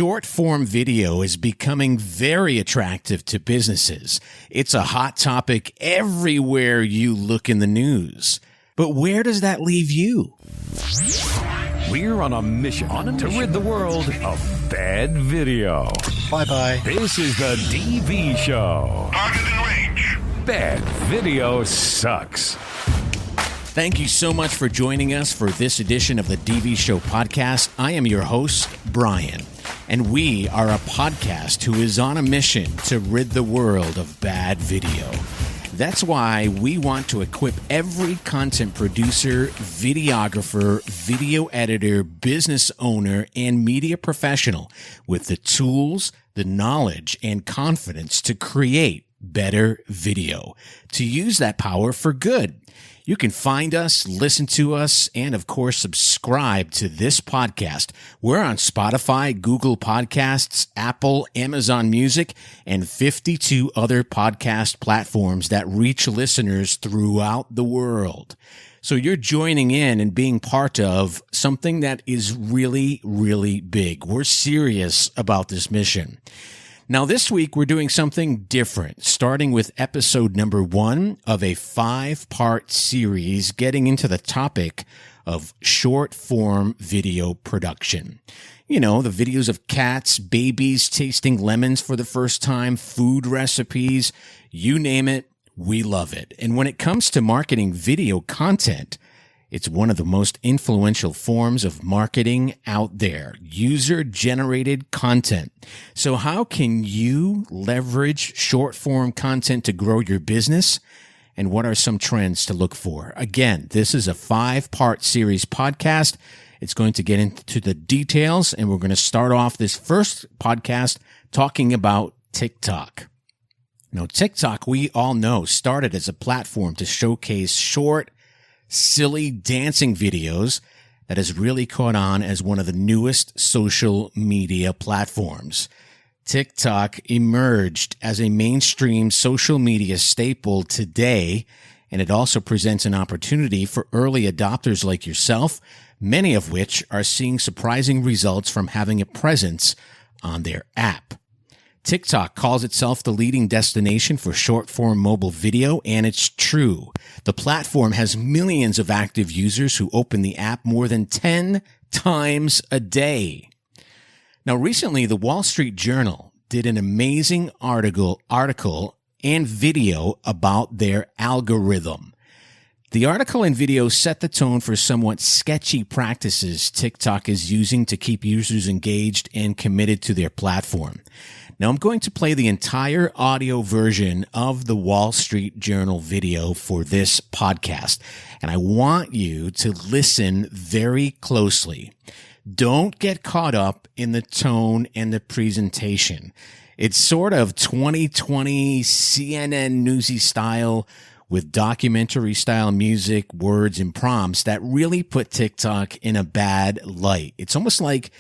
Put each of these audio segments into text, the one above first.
Short form video is becoming very attractive to businesses. It's a hot topic everywhere you look in the news. But where does that leave you? We're on a mission to rid the world of bad video. Bye-bye. This is the DV Show. Target in range. Bad video sucks. Thank you so much for joining us for this edition of the DV Show podcast. I am your host, Brian, and we are a podcast who is on a mission to rid the world of bad video. That's why we want to equip every content producer, videographer, video editor, business owner, and media professional with the tools, the knowledge, and confidence to create better video, to use that power for good. You can find us, listen to us, and of course, subscribe to this podcast. We're on Spotify, Google Podcasts, Apple, Amazon Music, and 52 other podcast platforms that reach listeners throughout the world. So you're joining in and being part of something that is really, really big. We're serious about this mission. Now, this week, we're doing something different, starting with episode number 1 of a 5-part series getting into the topic of short-form video production. You know, the videos of cats, babies tasting lemons for the first time, food recipes, you name it, we love it. And when it comes to marketing video content, it's one of the most influential forms of marketing out there, user-generated content. So how can you leverage short-form content to grow your business? And what are some trends to look for? Again, this is a 5-part series podcast. It's going to get into the details, and we're going to start off this first podcast talking about TikTok. Now, TikTok, we all know, started as a platform to showcase short, silly dancing videos that has really caught on as one of the newest social media platforms. TikTok emerged as a mainstream social media staple today, and it also presents an opportunity for early adopters like yourself, many of which are seeing surprising results from having a presence on their app. TikTok calls itself the leading destination for short-form mobile video, and it's true. The platform has millions of active users who open the app more than 10 times a day. Now, recently, the Wall Street Journal did an amazing article and video about their algorithm. The article and video set the tone for somewhat sketchy practices TikTok is using to keep users engaged and committed to their platform. Now, I'm going to play the entire audio version of the Wall Street Journal video for this podcast, and I want you to listen very closely. Don't get caught up in the tone and the presentation. It's sort of 2020 CNN newsy style with documentary style music, words, and prompts that really put TikTok in a bad light. It's almost like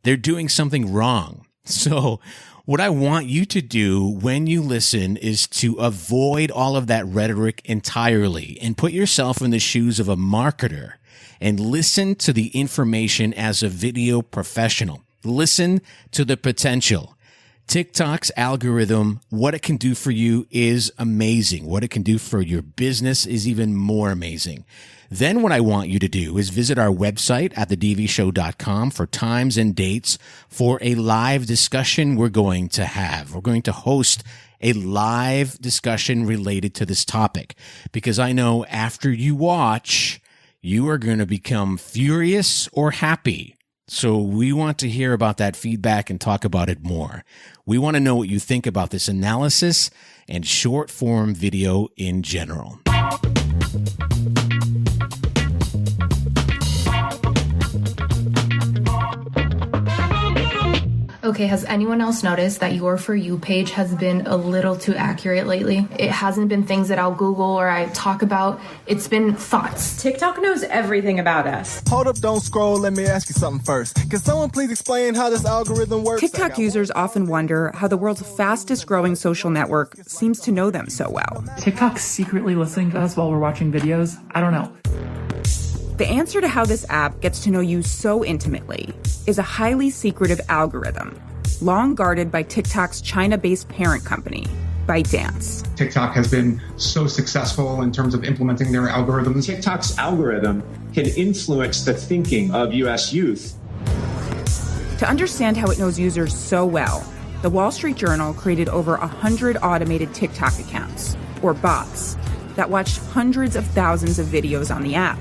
they're doing something wrong. So what I want you to do when you listen is to avoid all of that rhetoric entirely and put yourself in the shoes of a marketer and listen to the information as a video professional. Listen to the potential. TikTok's algorithm, what it can do for you is amazing. What it can do for your business is even more amazing. Then what I want you to do is visit our website at thedvshow.com for times and dates for a live discussion we're going to have. We're going to host a live discussion related to this topic because I know after you watch, you are going to become furious or happy. So we want to hear about that feedback and talk about it more. We want to know what you think about this analysis and short form video in general. Okay, has anyone else noticed that your For You page has been a little too accurate lately? It hasn't been things that I'll Google or I talk about. It's been thoughts. TikTok knows everything about us. Hold up, don't scroll. Let me ask you something first. Can someone please explain how this algorithm works? TikTok users often wonder how the world's fastest growing social network seems to know them so well. TikTok's secretly listening to us while we're watching videos? I don't know. The answer to how this app gets to know you so intimately is a highly secretive algorithm long guarded by TikTok's China-based parent company, ByteDance. TikTok has been so successful in terms of implementing their algorithms. TikTok's algorithm can influence the thinking of U.S. youth. To understand how it knows users so well, the Wall Street Journal created over 100 automated TikTok accounts, or bots, that watched hundreds of thousands of videos on the app.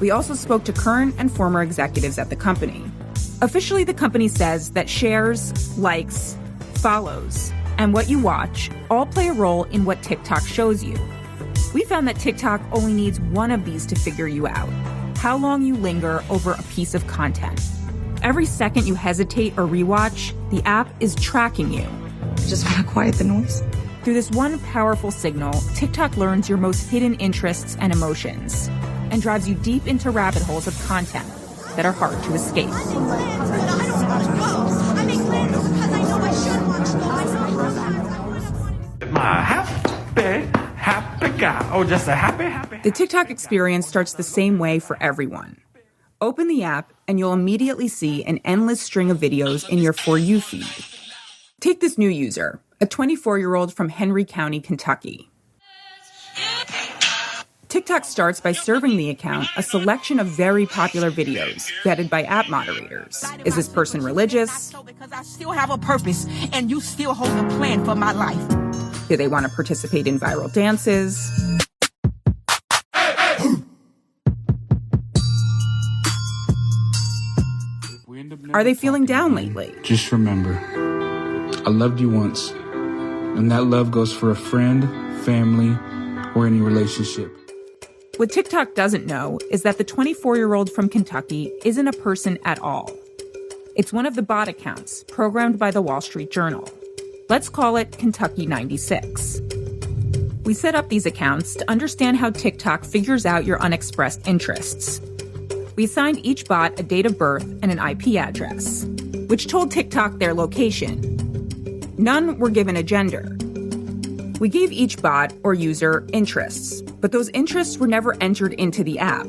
We also spoke to current and former executives at the company. Officially, the company says that shares, likes, follows, and what you watch all play a role in what TikTok shows you. We found that TikTok only needs one of these to figure you out: how long you linger over a piece of content. Every second you hesitate or rewatch, the app is tracking you. I just want to quiet the noise. Through this one powerful signal, TikTok learns your most hidden interests and emotions and drives you deep into rabbit holes of content that are hard to escape. Happy guy. Oh, just a happy. The TikTok experience starts the same way for everyone. Open the app and you'll immediately see an endless string of videos in your For You feed. Take this new user, a 24-year-old from Henry County, Kentucky. TikTok starts by serving the account a selection of very popular videos vetted by app moderators. Is this person religious? Because I still have a purpose, and you still hold a plan for my life. Do they want to participate in viral dances? Are they feeling down lately? Just remember, I loved you once, and that love goes for a friend, family, or any relationship. What TikTok doesn't know is that the 24-year-old from Kentucky isn't a person at all. It's one of the bot accounts programmed by the Wall Street Journal. Let's call it Kentucky 96. We set up these accounts to understand how TikTok figures out your unexpressed interests. We assigned each bot a date of birth and an IP address, which told TikTok their location. None were given a gender. We gave each bot or user interests, but those interests were never entered into the app.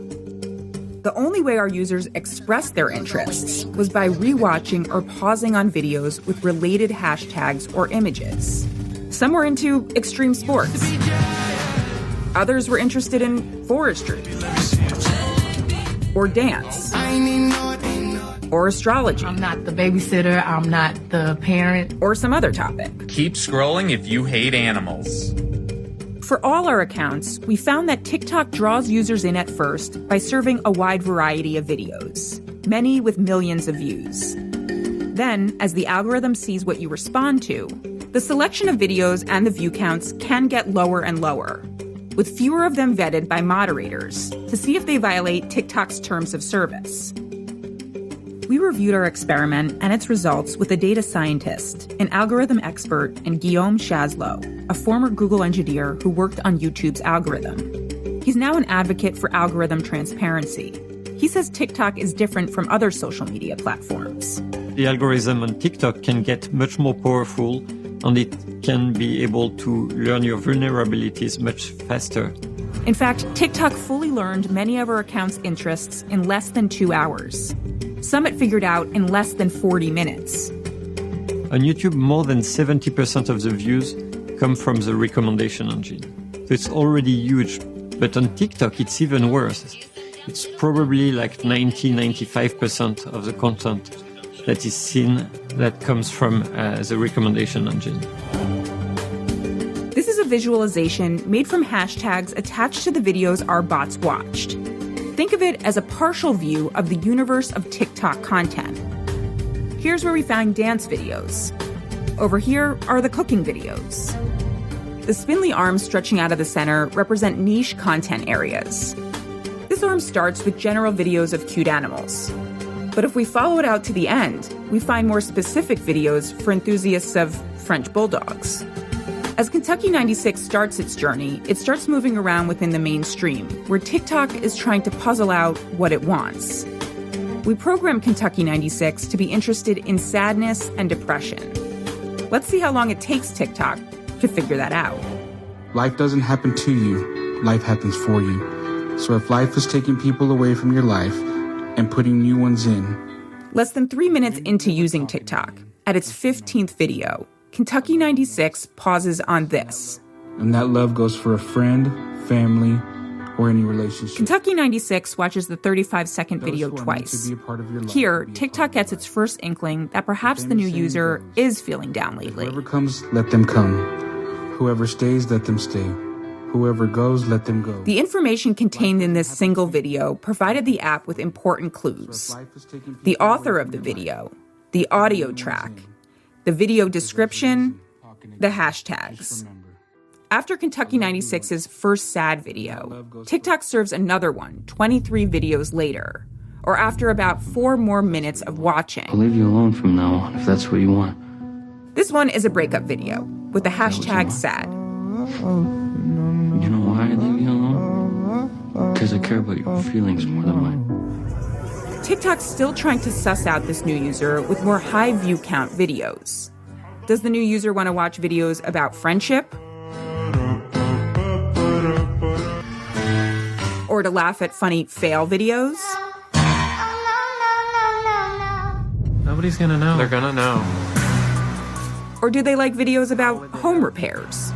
The only way our users expressed their interests was by rewatching or pausing on videos with related hashtags or images. Some were into extreme sports. Others were interested in forestry, or dance, or astrology. I'm not the babysitter, I'm not the parent. Or some other topic. Keep scrolling if you hate animals. For all our accounts, we found that TikTok draws users in at first by serving a wide variety of videos, many with millions of views. Then, as the algorithm sees what you respond to, the selection of videos and the view counts can get lower and lower, with fewer of them vetted by moderators to see if they violate TikTok's terms of service. We reviewed our experiment and its results with a data scientist, an algorithm expert, and Guillaume Chasleau, a former Google engineer who worked on YouTube's algorithm. He's now an advocate for algorithm transparency. He says TikTok is different from other social media platforms. The algorithm on TikTok can get much more powerful, and it can be able to learn your vulnerabilities much faster. In fact, TikTok fully learned many of our account's interests in less than 2 hours. Some it figured out in less than 40 minutes. On YouTube, more than 70% of the views come from the recommendation engine. So it's already huge, but on TikTok it's even worse. It's probably like 90-95% of the content that is seen that comes from the recommendation engine. This is a visualization made from hashtags attached to the videos our bots watched. Think of it as a partial view of the universe of TikTok content. Here's where we find dance videos. Over here are the cooking videos. The spindly arms stretching out of the center represent niche content areas. This arm starts with general videos of cute animals. But if we follow it out to the end, we find more specific videos for enthusiasts of French bulldogs. As Kentucky 96 starts its journey, it starts moving around within the mainstream, where TikTok is trying to puzzle out what it wants. We programmed Kentucky 96 to be interested in sadness and depression. Let's see how long it takes TikTok to figure that out. Life doesn't happen to you, life happens for you. So if life is taking people away from your life and putting new ones in. Less than 3 minutes into using TikTok, At its 15th video, Kentucky 96 pauses on this. And that love goes for a friend, family, or any relationship. Kentucky 96 watches the 35-second video twice. Here, TikTok gets its first inkling that perhaps the new user is feeling down lately. Whoever comes, let them come. Whoever stays, let them stay. Whoever goes, let them go. The information contained in this single video provided the app with important clues. The author of the video, the audio track, the video description, the hashtags. After Kentucky 96's first sad video, TikTok serves another one 23 videos later, or after about 4 more minutes of watching. I'll leave you alone from now on if that's what you want. This one is a breakup video with the hashtag sad. You know why I leave you alone? Because I care about your feelings more than mine. TikTok's still trying to suss out this new user with more high view count videos. Does the new user want to watch videos about friendship? Or to laugh at funny fail videos? Nobody's gonna know. They're gonna know. Or do they like videos about home repairs?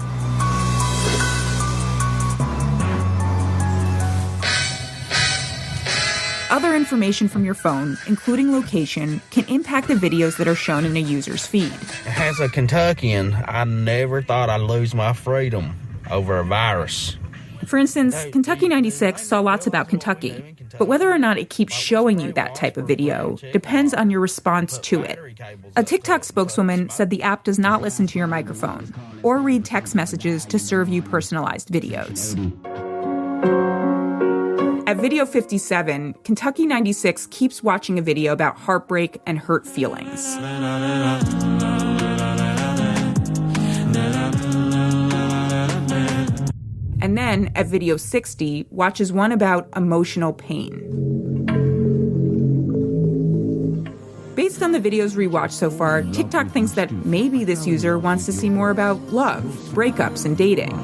Other information from your phone, including location, can impact the videos that are shown in a user's feed. As a Kentuckian, I never thought I'd lose my freedom over a virus. For instance, Kentucky 96 saw lots about Kentucky, but whether or not it keeps showing you that type of video depends on your response to it. A TikTok spokeswoman said the app does not listen to your microphone or read text messages to serve you personalized videos. At video 57, Kentucky 96 keeps watching a video about heartbreak and hurt feelings. And then, at video 60, watches one about emotional pain. Based on the videos rewatched so far, TikTok thinks that maybe this user wants to see more about love, breakups, and dating.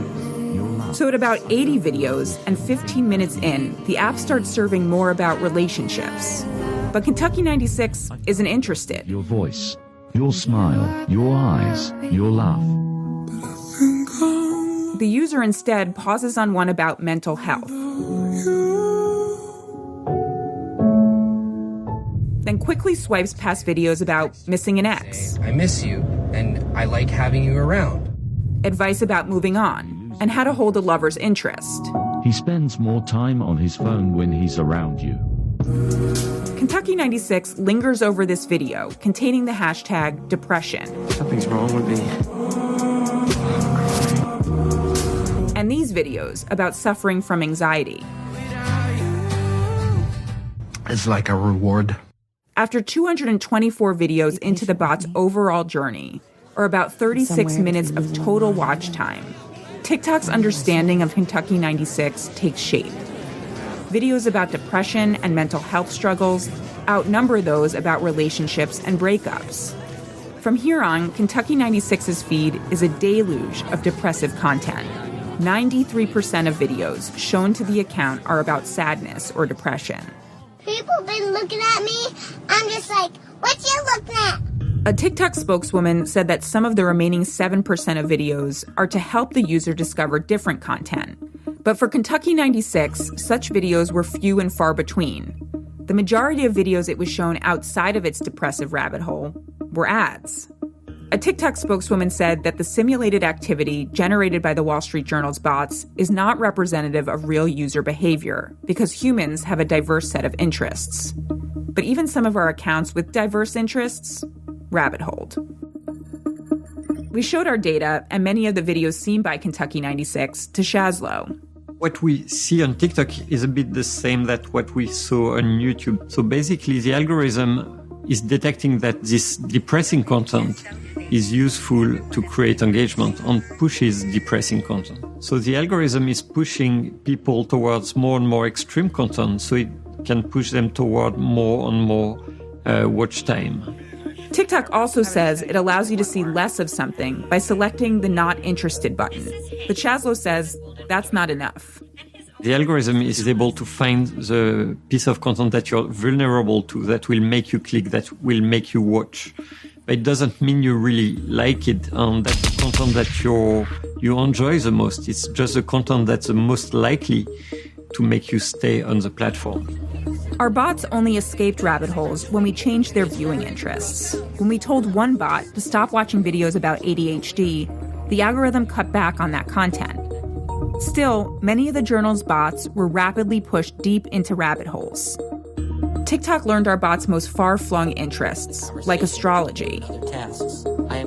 So at about 80 videos and 15 minutes in, the app starts serving more about relationships. But Kentucky 96 isn't interested. Your voice, your smile, your eyes, your laugh. The user instead pauses on one about mental health. Then quickly swipes past videos about missing an ex. I miss you, and I like having you around. Advice about moving on, and how to hold a lover's interest. He spends more time on his phone when he's around you. Kentucky 96 lingers over this video containing the hashtag depression. Something's wrong with me. And these videos about suffering from anxiety. It's like a reward. After 224 videos into the bot's overall journey, or about 36 minutes of total watch time, TikTok's understanding of Kentucky 96 takes shape. Videos about depression and mental health struggles outnumber those about relationships and breakups. From here on, Kentucky 96's feed is a deluge of depressive content. 93% of videos shown to the account are about sadness or depression. People been looking at me. I'm just like, what you looking at? A TikTok spokeswoman said that some of the remaining 7% of videos are to help the user discover different content. But for Kentucky 96, such videos were few and far between. The majority of videos it was shown outside of its depressive rabbit hole were ads. A TikTok spokeswoman said that the simulated activity generated by the Wall Street Journal's bots is not representative of real user behavior because humans have a diverse set of interests. But even some of our accounts with diverse interests rabbit-holed. We showed our data and many of the videos seen by Kentucky 96 to Shazlo. What we see on TikTok is a bit the same that what we saw on YouTube. So basically the algorithm is detecting that this depressing content is useful to create engagement and pushes depressing content. So the algorithm is pushing people towards more and more extreme content so it can push them toward more and more watch time. TikTok also says it allows you to see less of something by selecting the not interested button. But Shazlo says that's not enough. The algorithm is able to find the piece of content that you're vulnerable to, that will make you click, that will make you watch. But it doesn't mean you really like it, and that's the content that you enjoy the most. It's just the content that's the most likely to make you stay on the platform. Our bots only escaped rabbit holes when we changed their viewing interests. When we told one bot to stop watching videos about ADHD, the algorithm cut back on that content. Still, many of the journal's bots were rapidly pushed deep into rabbit holes. TikTok learned our bots' most far-flung interests, like astrology.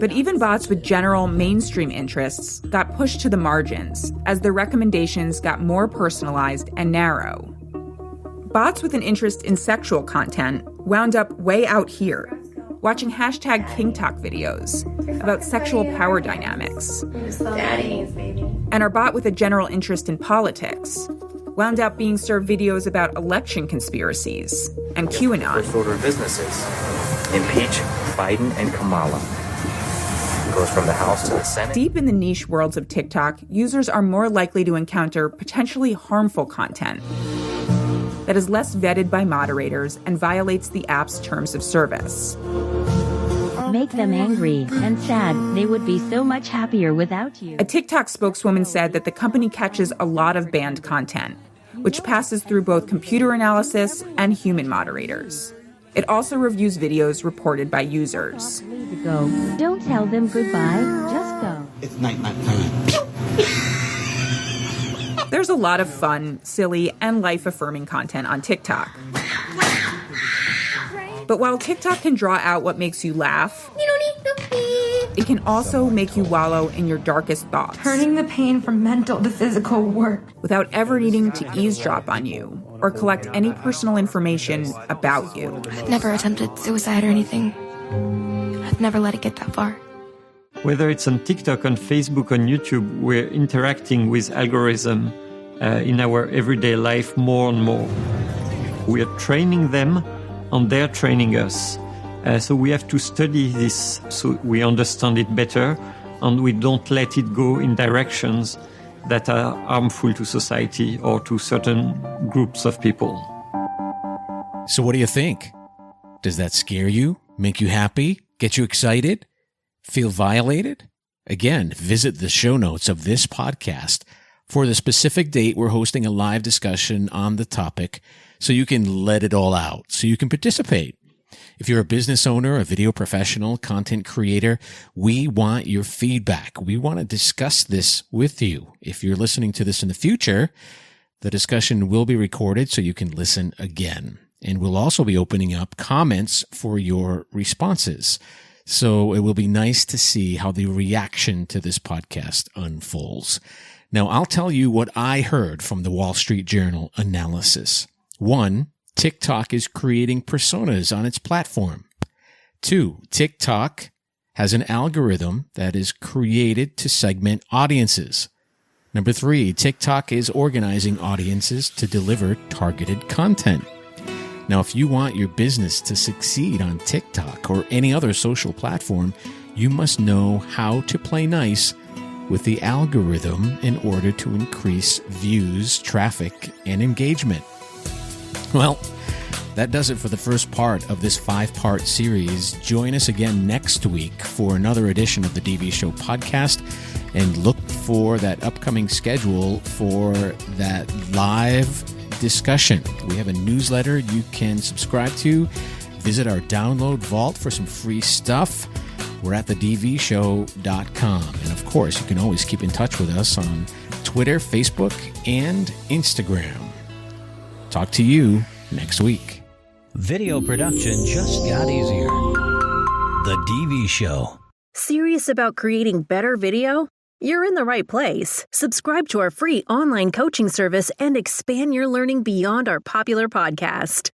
But even bots with general mainstream interests got pushed to the margins as their recommendations got more personalized and narrow. Bots with an interest in sexual content wound up way out here, watching #KingTok videos about sexual power dynamics. And our bot with a general interest in politics wound up being served videos about election conspiracies and QAnon. First order of business is impeach Biden and Kamala. It goes from the House to the Senate. Deep in the niche worlds of TikTok, users are more likely to encounter potentially harmful content that is less vetted by moderators and violates the app's terms of service. Make them angry and sad. They would be so much happier without you. A TikTok spokeswoman said that the company catches a lot of banned content, which passes through both computer analysis and human moderators. It also reviews videos reported by users. Go. Don't tell them goodbye, just go. It's night-night time. There's a lot of fun, silly, and life-affirming content on TikTok. But while TikTok can draw out what makes you laugh, it can also make you wallow in your darkest thoughts. Turning the pain from mental to physical work. Without ever needing to eavesdrop on you or collect any personal information about you. I've never attempted suicide or anything. I've never let it get that far. Whether it's on TikTok, on Facebook, on YouTube, we're interacting with algorithm in our everyday life more and more. We are training them, and they're training us. So we have to study this so we understand it better, and we don't let it go in directions that are harmful to society or to certain groups of people. So what do you think? Does that scare you? Make you happy? Get you excited? Feel violated? Again, visit the show notes of this podcast for the specific date we're hosting a live discussion on the topic so you can let it all out, so you can participate. If you're a business owner, a video professional, content creator, we want your feedback. We want to discuss this with you. If you're listening to this in the future, the discussion will be recorded so you can listen again. And we'll also be opening up comments for your responses. So it will be nice to see how the reaction to this podcast unfolds. Now, I'll tell you what I heard from the Wall Street Journal analysis. 1, TikTok is creating personas on its platform. 2, TikTok has an algorithm that is created to segment audiences. Number 3, TikTok is organizing audiences to deliver targeted content. Now, if you want your business to succeed on TikTok or any other social platform, you must know how to play nice with the algorithm in order to increase views, traffic, and engagement. Well, that does it for the first part of this 5-part series. Join us again next week for another edition of the DV Show podcast, and look for that upcoming schedule for that live discussion. We have a newsletter you can subscribe to. Visit our download vault for some free stuff. We're at thedvshow.com. And of course, you can always keep in touch with us on Twitter, Facebook, and Instagram. Talk to you next week. Video production just got easier. The DV Show. Serious about creating better video? You're in the right place. Subscribe to our free online coaching service and expand your learning beyond our popular podcast.